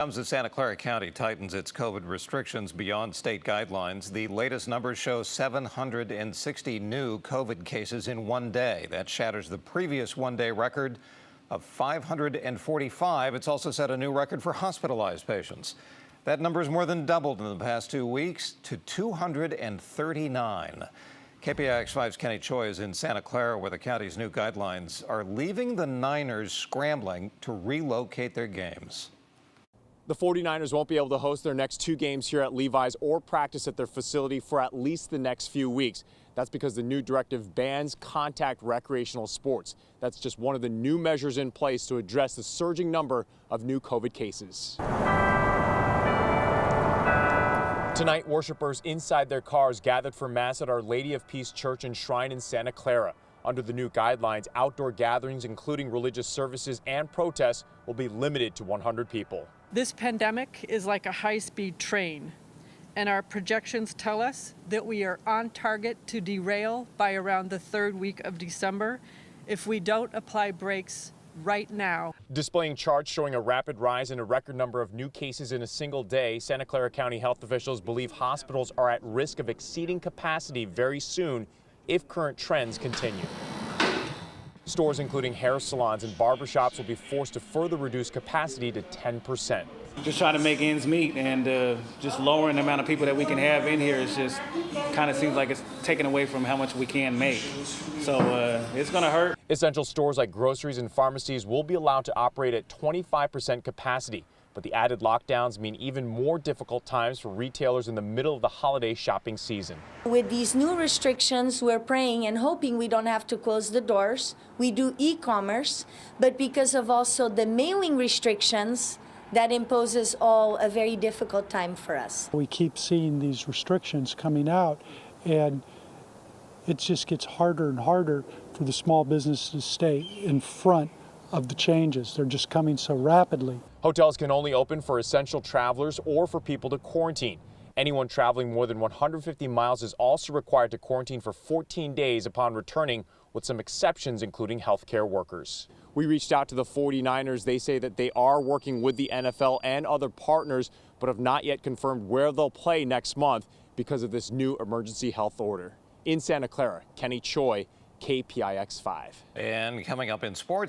Comes as Santa Clara County tightens its COVID restrictions beyond state guidelines. The latest numbers show 760 new COVID cases in one day. That shatters the previous one-day record of 545. It's also set a new record for hospitalized patients. That number has more than doubled in the past 2 weeks to 239. KPIX 5's Kenny Choi is in Santa Clara, where the county's new guidelines are leaving the Niners scrambling to relocate their games. The 49ers won't be able to host their next 2 games here at Levi's or practice at their facility for at least the next few weeks. That's because the new directive bans contact recreational sports. That's just one of the new measures in place to address the surging number of new COVID cases. Tonight, worshipers inside their cars gathered for Mass at Our Lady of Peace Church and Shrine in Santa Clara. Under the new guidelines, outdoor gatherings, including religious services and protests, will be limited to 100 people. This pandemic is like a high-speed train, and our projections tell us that we are on target to derail by around the 3rd week of December if we don't apply brakes right now. Displaying charts showing a rapid rise in a record number of new cases in a single day, Santa Clara County health officials believe hospitals are at risk of exceeding capacity very soon if current trends continue. Stores including hair salons and barbershops will be forced to further reduce capacity to 10%. Just trying to make ends meet, and just lowering the amount of people that we can have in here is just kind of seems like it's taken away from how much we can make. So it's going to hurt. Essential stores like groceries and pharmacies will be allowed to operate at 25% capacity. But the added lockdowns mean even more difficult times for retailers in the middle of the holiday shopping season. With these new restrictions, we're praying and hoping we don't have to close the doors. We do e-commerce, but because of also the mailing restrictions, that imposes all a very difficult time for us. We keep seeing these restrictions coming out, and it just gets harder and harder for the small businesses to stay in front of the changes. They're just coming so rapidly. Hotels can only open for essential travelers or for people to quarantine. Anyone traveling more than 150 miles is also required to quarantine for 14 days upon returning, with some exceptions including healthcare workers. We reached out to the 49ers. They say that they are working with the NFL and other partners, but have not yet confirmed where they'll play next month because of this new emergency health order. In Santa Clara, Kenny Choi, KPIX 5. And coming up in sports.